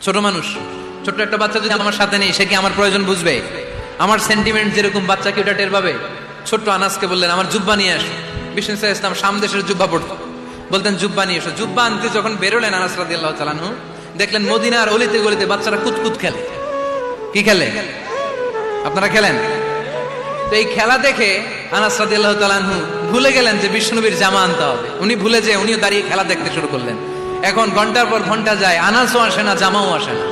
ছোট মানুষ, ছোট্ট একটা বাচ্চা যদি আমার সাথে নেই, সে কি আমার প্রয়োজন বুঝবে? আমার সেন্টিমেন্ট যেরকম বাচ্চা কি ওটা টের পাবে? ছোট্ট আনাসকে বললেন আমার জুব্বা নিয়ে আসো। বিষ্ণু সাল্লাল্লাহু আলাইহি ওয়াসাল্লাম শাম দেশের জুব্বা পড়তো, বলতেন জুব্বা নিয়ে এসো। জুব্বা আনতে যখন বেরোলেন আনাস রাদিয়াল্লাহু তাআলা আনহু, দেখলেন মদিনার অলিতে গলিতে বাচ্চারা কুতকুত খেলে। কি খেলে? আপনারা খেলেন? তো এই খেলা দেখে আনাস রাদিয়াল্লাহু তাআলা আনহু ভুলে গেলেন যে বিশ্বনবীর জামা আনতে হবে। উনি ভুলে যে উনিও দাঁড়িয়ে খেলা দেখতে শুরু করলেন। এখন ঘন্টার পর ঘন্টা যায়, আনাসও আসে না, জামাও আসে না।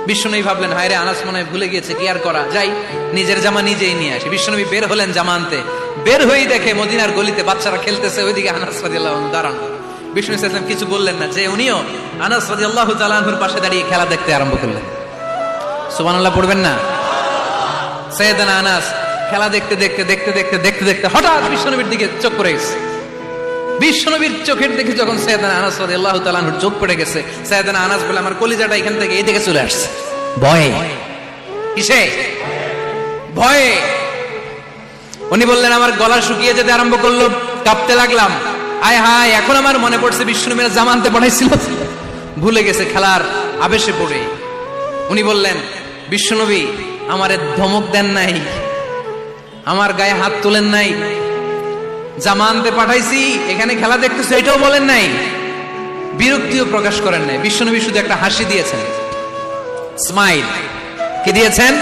বিশ্বনবী ভাবলেন হায় রে, আনাস মনে হয় ভুলে গিয়েছে, কি আর করা যাই, নিজের জামা নিজেই নিয়ে আসে। বিশ্বনবী বের হলেন জামা আনতে, বের হয়েই দেখে মদিনার গলিতে বাচ্চারা খেলতেছে, ওইদিকে আনাস রাদিয়াল্লাহু আনহু দাঁড়ানো। বিষ্ণু সাল্লাল্লাহু আলাইহি ওয়াসাল্লাম কিছু বললেন না, যে উনিও আনাস রাদিয়াল্লাহু তাআলা আনহুর পাশে দাঁড়িয়ে খেলা দেখতে আরম্ভ করলেন। সুবহানাল্লাহ পড়বেন না? সাইয়েদনা আনাস খেলা দেখতে দেখতে দেখতে দেখতে দেখতে দেখতে হঠাৎ বিশ্বনবীর দিকে চোখ পড়ে গেছে। বিশ্বনবীর চোখের দিকে যখন সাইয়েদনা আনাস রাদিয়াল্লাহু তাআলা আনহুর চোখ পড়ে গেছে, সাইয়েদনা আনাস বলে আমার কলিজাটা এখান থেকে এই দিকে চলে আসছে। ভয়ে। কিসে? ভয়ে। উনি বললেন আমার গলা শুকিয়ে যেতে আরম্ভ করলো, কাঁপতে লাগলাম। আয় হায়, এখন আমার মনে পড়ছে বিশ্বনবীর জামা আনতে পাঠাইছিল, ভুলে গেছে খেলার আবেশে পড়ে। উনি বললেন বিশ্বনবী আমারে ধমক দেন নাই, আমার গায়ে হাত তোলেন নাই, জামা আনতে পাঠাইছি এখানে খেলা দেখতেছো এটাও বলেন নাই, বিরক্তিও প্রকাশ করেন নাই। বিশ্বনবী শুধু একটা হাসি দিয়েছেন, স্মাইল। কি দিয়েছেন?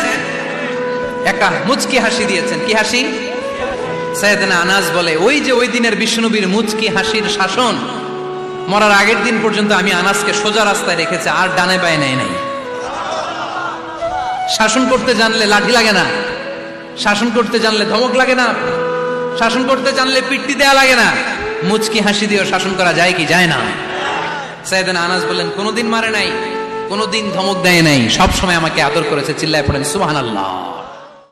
একটা মুচকি হাসি দিয়েছেন। কি হাসি? সাইয়েদনা আনাস বলে ওই যে ওই দিনের বিশ্বনবীর মুচকি হাসির শাসন মরার আগের দিন পর্যন্ত আমি আনাসকে সোজা রাস্তায় রেখেছে, আর ডানে বায়ে নেয় নাই। শাসন করতে জানলে লাঠি লাগে না, শাসন করতে জানলে ধমক লাগে না, শাসন করতে জানলে পিট্টি দেয়া লাগে না, মুচকি হাসি দিয়েও শাসন করা যায় কি যায় না? সাইয়েদনা আনাস বললেন কোনোদিন মারে নাই, কোনোদিন ধমক দেয় নাই, সব সময় আমাকে আদর করেছে। চিল্লায় পড়েন সুবহানাল্লাহ।